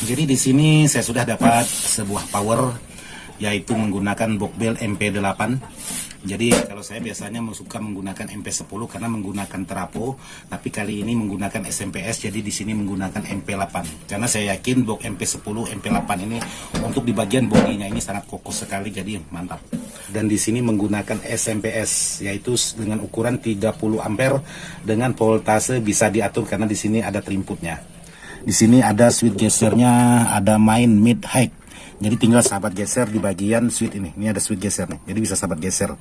Jadi di sini saya sudah dapat sebuah power, yaitu menggunakan Bockbel MP8. Jadi kalau saya biasanya suka menggunakan MP10 karena menggunakan trapo, tapi kali ini menggunakan SMPS, jadi di sini menggunakan MP8. Karena saya yakin box MP10, MP8 ini untuk di bagian bodinya ini sangat kokoh sekali, jadi mantap. Dan di sini menggunakan SMPS, yaitu dengan ukuran 30 ampere dengan voltase bisa diatur karena di sini ada terinputnya. Di sini ada switch gesernya, ada main mid high. Jadi tinggal sahabat geser di bagian switch ini. Ini ada switch geser nih. Jadi bisa sahabat geser.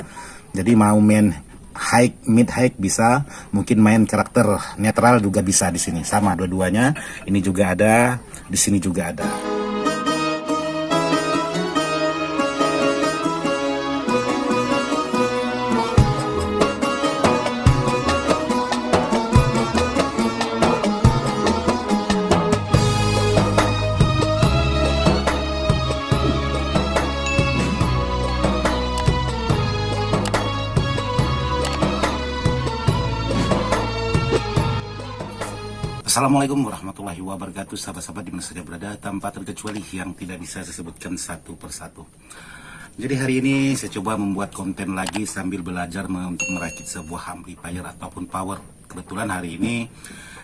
Jadi mau main high, mid high bisa, mungkin main karakter netral juga bisa di sini. Sama dua-duanya. Ini juga ada, di sini juga ada. Assalamualaikum warahmatullahi wabarakatuh, sahabat-sahabat di mana saja berada, tanpa terkecuali yang tidak bisa saya sebutkan satu persatu. Jadi hari ini saya coba membuat konten lagi sambil belajar untuk merakit sebuah amplifier ataupun power. Kebetulan hari ini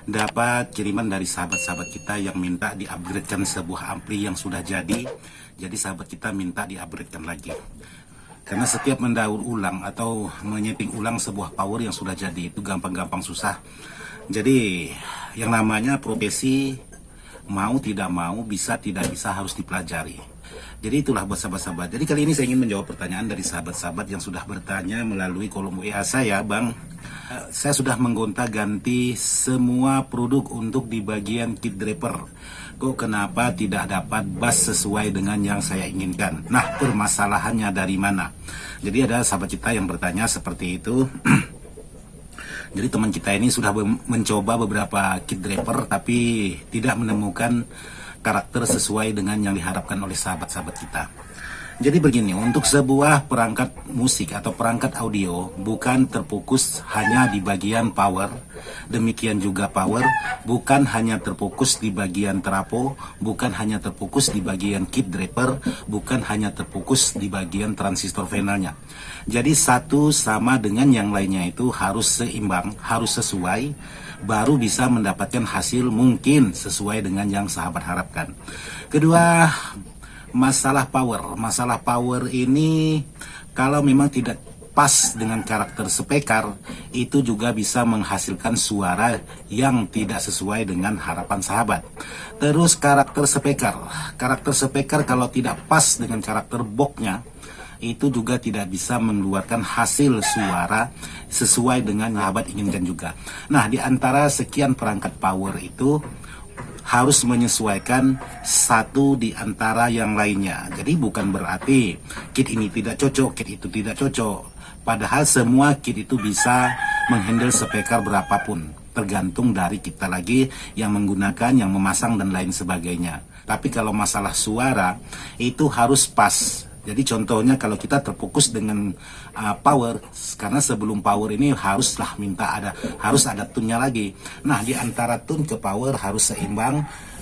dapat kiriman dari sahabat-sahabat kita yang minta di-upgradekan sebuah ampli yang sudah jadi. Jadi sahabat kita minta di-upgradekan lagi. Karena setiap mendaur ulang atau menyeting ulang sebuah power yang sudah jadi itu gampang-gampang susah. Jadi yang namanya profesi mau tidak mau, bisa tidak bisa harus dipelajari. Jadi itulah buat sahabat-sahabat. Jadi kali ini saya ingin menjawab pertanyaan dari sahabat-sahabat yang sudah bertanya melalui kolom WA saya, Bang. Saya sudah menggonta-ganti semua produk untuk di bagian kit driver. Kok kenapa tidak dapat bass sesuai dengan yang saya inginkan? Nah, permasalahannya dari mana? Jadi ada sahabat kita yang bertanya seperti itu. Jadi teman kita ini sudah mencoba beberapa kit driver tapi tidak menemukan karakter sesuai dengan yang diharapkan oleh sahabat-sahabat kita. Jadi begini, untuk sebuah perangkat musik atau perangkat audio bukan terfokus hanya di bagian power, demikian juga power, bukan hanya terfokus di bagian trapo, bukan hanya terfokus di bagian kit driver, bukan hanya terfokus di bagian transistor finalnya. Jadi satu sama dengan yang lainnya itu harus seimbang, harus sesuai, baru bisa mendapatkan hasil mungkin sesuai dengan yang sahabat harapkan. Kedua, masalah power ini kalau memang tidak pas dengan karakter spekar, itu juga bisa menghasilkan suara yang tidak sesuai dengan harapan sahabat. Terus karakter spekar kalau tidak pas dengan karakter boxnya, itu juga tidak bisa mengeluarkan hasil suara sesuai dengan sahabat inginkan juga. Nah, di antara sekian perangkat power itu harus menyesuaikan satu di antara yang lainnya. Jadi bukan berarti kit ini tidak cocok, kit itu tidak cocok. Padahal semua kit itu bisa menghandle spekar berapapun, tergantung dari kita lagi yang menggunakan, yang memasang dan lain sebagainya. Tapi kalau masalah suara itu harus pas. Jadi contohnya kalau kita terfokus dengan power, karena sebelum power ini haruslah harus ada tune-nya lagi. Nah, di antara tune ke power harus seimbang.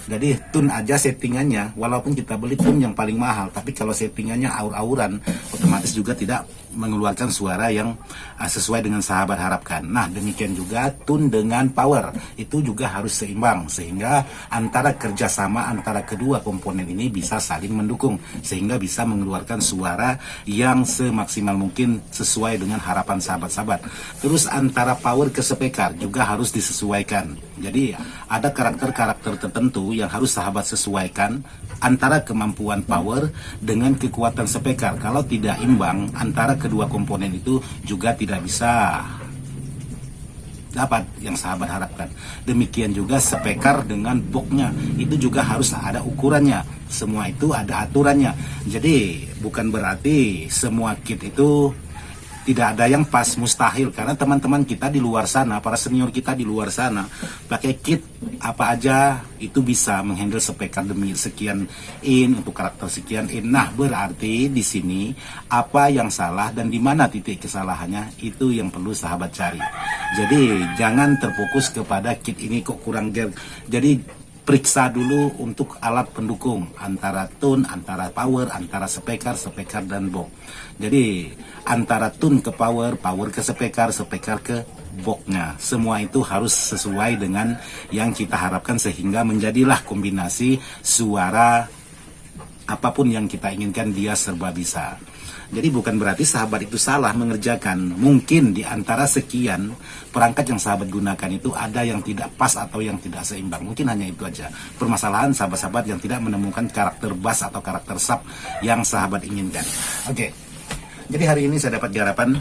Jadi tune aja settingannya, walaupun kita beli tune yang paling mahal, tapi kalau settingannya aur-auran, otomatis juga tidak mengeluarkan suara yang sesuai dengan sahabat harapkan. Nah, demikian juga tune dengan power, itu juga harus seimbang, sehingga antara kerjasama antara kedua komponen ini bisa saling mendukung, sehingga bisa mengeluarkan suara yang semaksimal mungkin sesuai dengan harapan sahabat-sahabat. Terus antara power ke spekar juga harus disesuaikan. Jadi ada karakter-karakter tertentu yang harus sahabat sesuaikan antara kemampuan power dengan kekuatan spekar. Kalau tidak imbang antara kedua komponen itu juga tidak bisa dapat yang sahabat harapkan. Demikian juga spekar dengan boxnya itu juga harus ada ukurannya. Semua itu ada aturannya. Jadi bukan berarti semua kit itu tidak ada yang pas, mustahil. Karena teman-teman kita di luar sana, para senior kita di luar sana, pakai kit apa aja itu bisa menghandle spekar demi sekian in untuk karakter sekian in. Nah, berarti di sini apa yang salah dan di mana titik kesalahannya itu yang perlu sahabat cari. Jadi jangan terfokus kepada kit ini kok kurang. Jadi periksa dulu untuk alat pendukung antara tune, antara power, antara speaker dan box. Jadi antara tune ke power, power ke speaker ke boxnya. Semua itu harus sesuai dengan yang kita harapkan sehingga menjadilah kombinasi suara apapun yang kita inginkan, dia serba bisa. Jadi bukan berarti sahabat itu salah mengerjakan. Mungkin di antara sekian perangkat yang sahabat gunakan itu ada yang tidak pas atau yang tidak seimbang. Mungkin hanya itu aja. Permasalahan sahabat-sahabat yang tidak menemukan karakter bass atau karakter sub yang sahabat inginkan. Oke. Jadi hari ini saya dapat garapan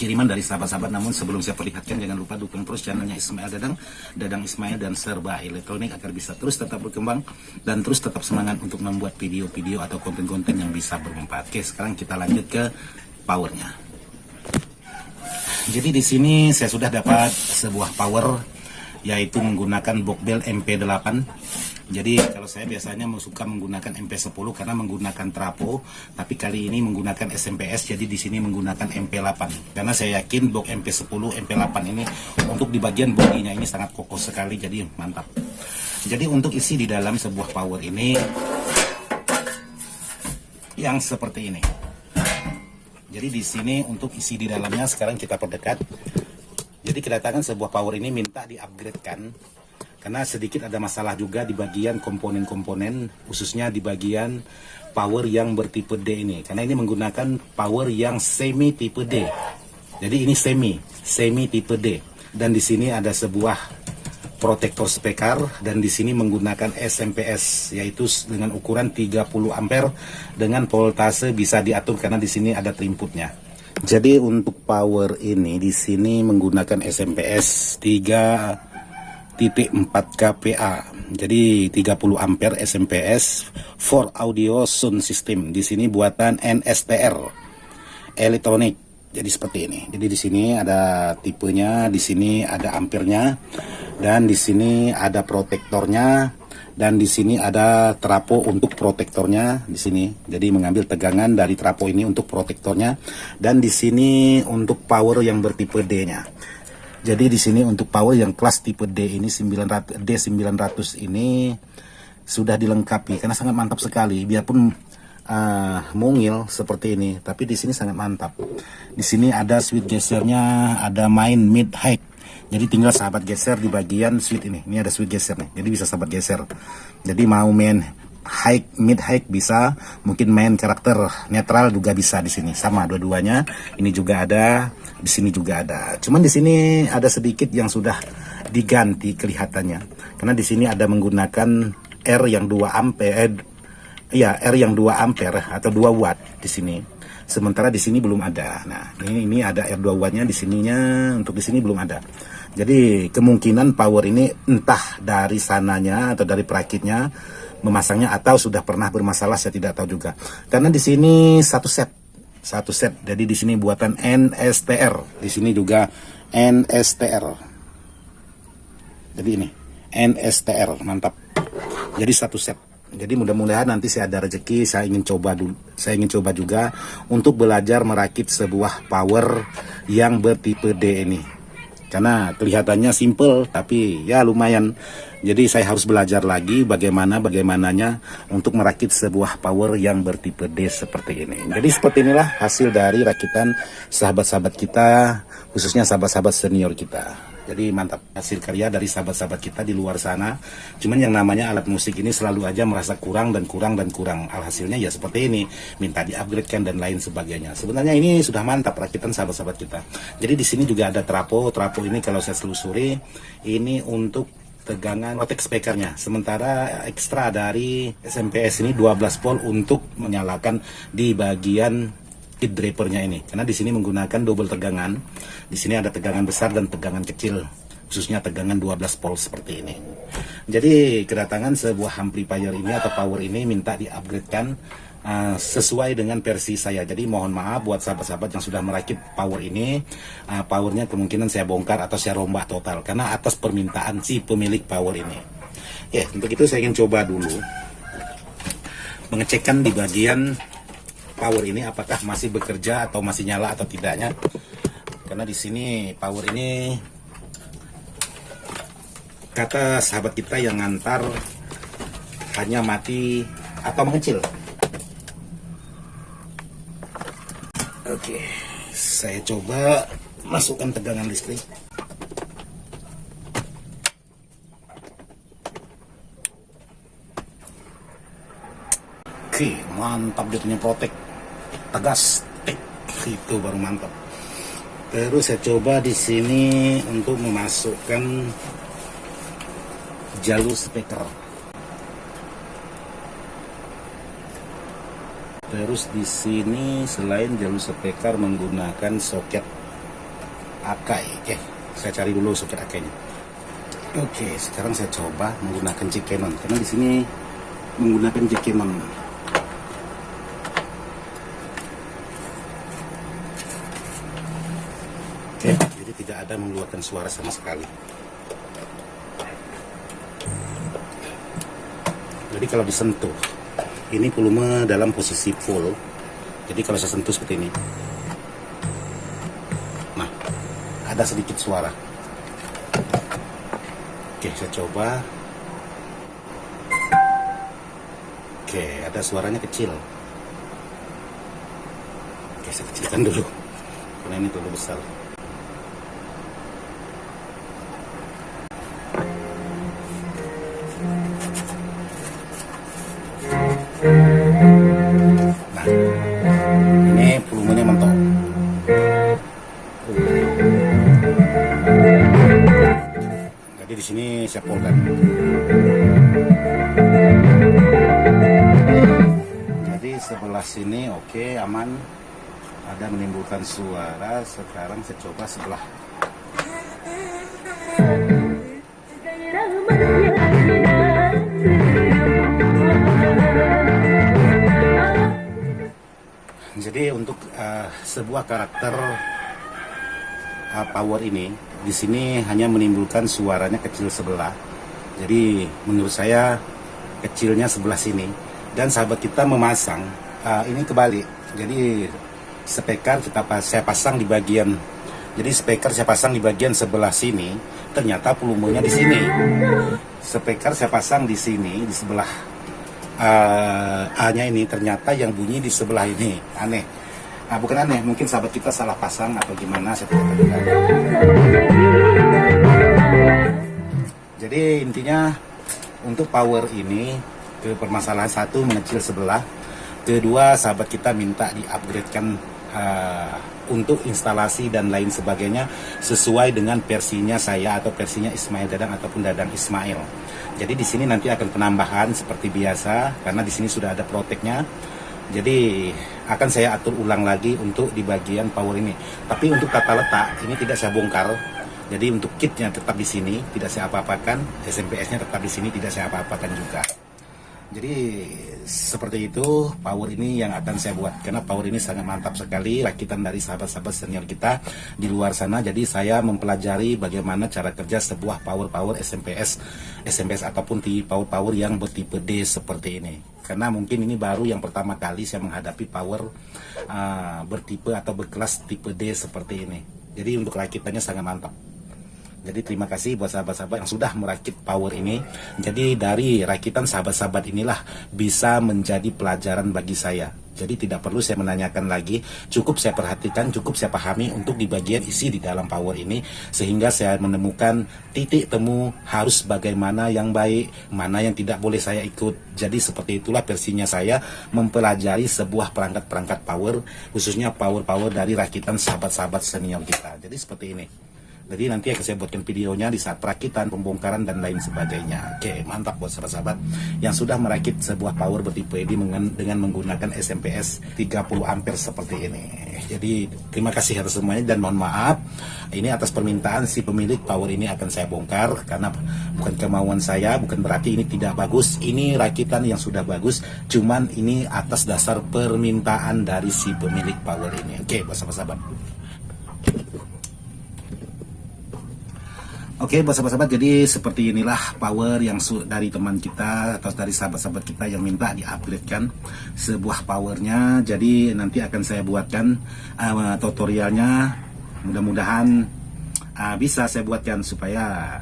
kiriman dari sahabat-sahabat, namun sebelum saya perlihatkan jangan lupa dukung terus channelnya Ismail Dadang Ismail dan Serba Elektronik agar bisa terus tetap berkembang dan terus tetap semangat untuk membuat video-video atau konten-konten yang bisa bermanfaat. Oke, sekarang kita lanjut ke powernya. Jadi di sini saya sudah dapat sebuah power, yaitu menggunakan Bockbell MP8. Jadi kalau saya biasanya suka menggunakan MP10 karena menggunakan trapo, tapi kali ini menggunakan SMPS, jadi di sini menggunakan MP8. Karena saya yakin box MP10, MP8 ini untuk di bagian bodinya ini sangat kokoh sekali, jadi mantap. Jadi untuk isi di dalam sebuah power ini yang seperti ini. Jadi di sini untuk isi di dalamnya sekarang kita perdekat. Jadi kedatangan sebuah power ini minta di-upgrade-kan. Karena sedikit ada masalah juga di bagian komponen-komponen, khususnya di bagian power yang bertipe D ini. Karena ini menggunakan power yang semi tipe D. Jadi ini semi tipe D. Dan di sini ada sebuah protektor speaker dan di sini menggunakan SMPS, yaitu dengan ukuran 30 ampere dengan voltase bisa diatur karena di sini ada terinputnya. Jadi untuk power ini di sini menggunakan SMPS 3.4 kPa. Jadi 30 ampere SMPS for audio sound system. Di sini buatan NSTR Elektronik. Jadi seperti ini. Jadi di sini ada tipenya, di sini ada ampernya, dan di sini ada protektornya, dan di sini ada trapo untuk protektornya di sini. Jadi mengambil tegangan dari trapo ini untuk protektornya, dan di sini untuk power yang bertipe D-nya. Jadi di sini untuk power yang kelas tipe D ini 900 D900 ini sudah dilengkapi karena sangat mantap sekali. Biarpun mungil seperti ini, tapi di sini sangat mantap. Di sini ada switch gesernya, ada main mid high. Jadi tinggal sahabat geser di bagian switch ini. Ini ada switch geser nih. Jadi bisa sahabat geser. Jadi mau main high, mid high bisa, mungkin main karakter netral juga bisa di sini. Sama dua-duanya. Ini juga ada, di sini juga ada. Cuman di sini ada sedikit yang sudah diganti kelihatannya. Karena di sini ada menggunakan R yang 2 ampere, R yang 2 ampere atau 2 watt di sini. Sementara di sini belum ada. Nah, ini ada R2 wattnya di sininya, untuk di sini belum ada. Jadi kemungkinan power ini entah dari sananya atau dari perakitnya memasangnya atau sudah pernah bermasalah, saya tidak tahu juga. Karena di sini satu set. Jadi di sini buatan NSTR. Di sini juga NSTR. Jadi ini NSTR, mantap. Jadi satu set. Jadi mudah-mudahan nanti saya ada rezeki, saya ingin coba juga untuk belajar merakit sebuah power yang bertipe D ini. Karena kelihatannya simple tapi ya lumayan. Jadi saya harus belajar lagi bagaimananya untuk merakit sebuah power yang bertipe D seperti ini. Jadi seperti inilah hasil dari rakitan sahabat-sahabat kita, khususnya sahabat-sahabat senior kita. Jadi mantap hasil karya dari sahabat-sahabat kita di luar sana. Cuman yang namanya alat musik ini selalu aja merasa kurang. Alhasilnya ya seperti ini, minta di-upgradekan dan lain sebagainya. Sebenarnya ini sudah mantap rakitan sahabat-sahabat kita. Jadi di sini juga ada trapo. Trapo ini kalau saya telusuri ini untuk tegangan protek speakernya. Sementara ekstra dari SMPS ini 12 volt untuk menyalakan di bagian heat drapernya ini. Karena di sini menggunakan double tegangan. Di sini ada tegangan besar dan tegangan kecil, khususnya tegangan 12 volt seperti ini. Jadi kedatangan sebuah amplifier ini atau power ini minta di-upgradekan sesuai dengan versi saya. Jadi mohon maaf buat sahabat-sahabat yang sudah merakit power ini, powernya kemungkinan saya bongkar atau saya rombak total karena atas permintaan si pemilik power ini. Ya, untuk itu saya ingin coba dulu mengecekkan di bagian power ini apakah masih bekerja atau masih nyala atau tidaknya. Karena di sini power ini kata sahabat kita yang ngantar hanya mati atau mengecil. Oke, saya coba masukkan tegangan listrik. Oke, mantap dia punya protek, tegas, itu baru mantap. Terus saya coba di sini untuk memasukkan jalur speaker. Terus di sini selain jalur speaker menggunakan soket Akai. Oke, saya cari dulu soket Akainya. Oke, sekarang saya coba menggunakan jack Canon karena di sini menggunakan jack Canon. Oke, jadi tidak ada mengeluarkan suara sama sekali. Jadi kalau disentuh, ini volume dalam posisi full. Jadi kalau saya sentuh seperti ini, nah, ada sedikit suara. Oke, saya coba. Oke, ada suaranya kecil. Oke, saya kecilkan dulu karena ini terlalu besar. Nah, ini volumenya mentok. Jadi di sini saya polkan. Jadi sebelah sini oke, aman. Ada menimbulkan suara. Sekarang saya coba sebelah. Jadi untuk sebuah karakter power ini di sini hanya menimbulkan suaranya kecil sebelah. Jadi menurut saya kecilnya sebelah sini. Dan sahabat kita memasang ini kebalik. Jadi speaker saya pasang di bagian. Jadi speaker saya pasang di bagian sebelah sini. Ternyata volumenya di sini. Speaker saya pasang di sini di sebelah A-nya ini, ternyata yang bunyi di sebelah ini. Aneh. Bukan aneh, mungkin sahabat kita salah pasang atau gimana, saya tidak tahu. Jadi intinya untuk power ini ke permasalahan satu mengecil sebelah, kedua sahabat kita minta di-upgradekan untuk instalasi dan lain sebagainya sesuai dengan versinya saya atau versinya Ismail Dadang ataupun Dadang Ismail. Jadi di sini nanti akan penambahan seperti biasa karena di sini sudah ada proteknya. Jadi akan saya atur ulang lagi untuk di bagian power ini. Tapi untuk tata letak ini tidak saya bongkar. Jadi untuk kitnya tetap di sini, tidak saya apa-apakan. SMPS-nya tetap di sini, tidak saya apa-apakan juga. Jadi seperti itu power ini yang akan saya buat karena power ini sangat mantap sekali, rakitan dari sahabat-sahabat senior kita di luar sana. Jadi saya mempelajari bagaimana cara kerja sebuah power SMPS ataupun power yang bertipe D seperti ini. Karena mungkin ini baru yang pertama kali saya menghadapi power bertipe atau berkelas tipe D seperti ini. Jadi untuk rakitannya sangat mantap. Jadi terima kasih buat sahabat-sahabat yang sudah merakit power ini. Jadi dari rakitan sahabat-sahabat inilah bisa menjadi pelajaran bagi saya. Jadi tidak perlu saya menanyakan lagi, cukup saya perhatikan, cukup saya pahami untuk di bagian isi di dalam power ini. Sehingga saya menemukan titik temu harus bagaimana yang baik, mana yang tidak boleh saya ikut. Jadi seperti itulah versinya saya mempelajari sebuah perangkat-perangkat power, khususnya power-power dari rakitan sahabat-sahabat senior kita. Jadi seperti ini. Jadi nanti akan saya buatkan videonya di saat perakitan, pembongkaran, dan lain sebagainya. Oke, mantap buat sahabat-sahabat yang sudah merakit sebuah power bertipe D dengan menggunakan SMPS 30 ampere seperti ini. Jadi terima kasih atas semuanya dan mohon maaf. Ini atas permintaan si pemilik power ini akan saya bongkar karena bukan kemauan saya, bukan berarti ini tidak bagus. Ini rakitan yang sudah bagus, cuman ini atas dasar permintaan dari si pemilik power ini. Oke, buat sahabat-sahabat. Oke, buat sahabat-sahabat, jadi seperti inilah power yang dari teman kita atau dari sahabat-sahabat kita yang minta di-upgrade-kan sebuah powernya. Jadi nanti akan saya buatkan tutorialnya. Mudah-mudahan bisa saya buatkan supaya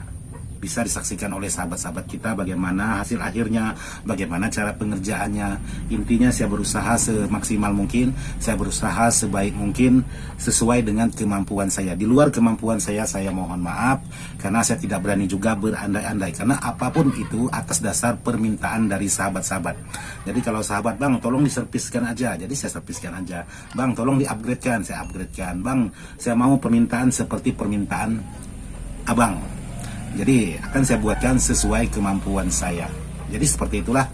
bisa disaksikan oleh sahabat-sahabat kita bagaimana hasil akhirnya, bagaimana cara pengerjaannya. Intinya saya berusaha semaksimal mungkin, saya berusaha sebaik mungkin sesuai dengan kemampuan saya. Di luar kemampuan saya mohon maaf karena saya tidak berani juga berandai-andai, karena apapun itu atas dasar permintaan dari sahabat-sahabat. Jadi kalau sahabat, bang tolong diserviskan aja, jadi saya serviskan aja. Bang tolong di-upgradekan, saya upgradekan. Bang saya mau permintaan seperti permintaan abang, jadi akan saya buatkan sesuai kemampuan saya. Jadi seperti itulah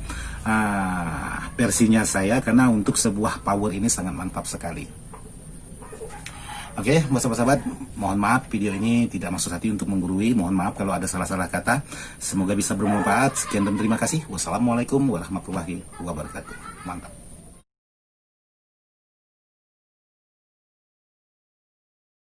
versinya saya, karena untuk sebuah power ini sangat mantap sekali. Oke, buat sahabat-sahabat, mohon maaf video ini tidak maksud hati untuk menggurui. Mohon maaf kalau ada salah-salah kata. Semoga bisa bermanfaat. Sekian dan terima kasih. Wassalamualaikum warahmatullahi wabarakatuh. Mantap.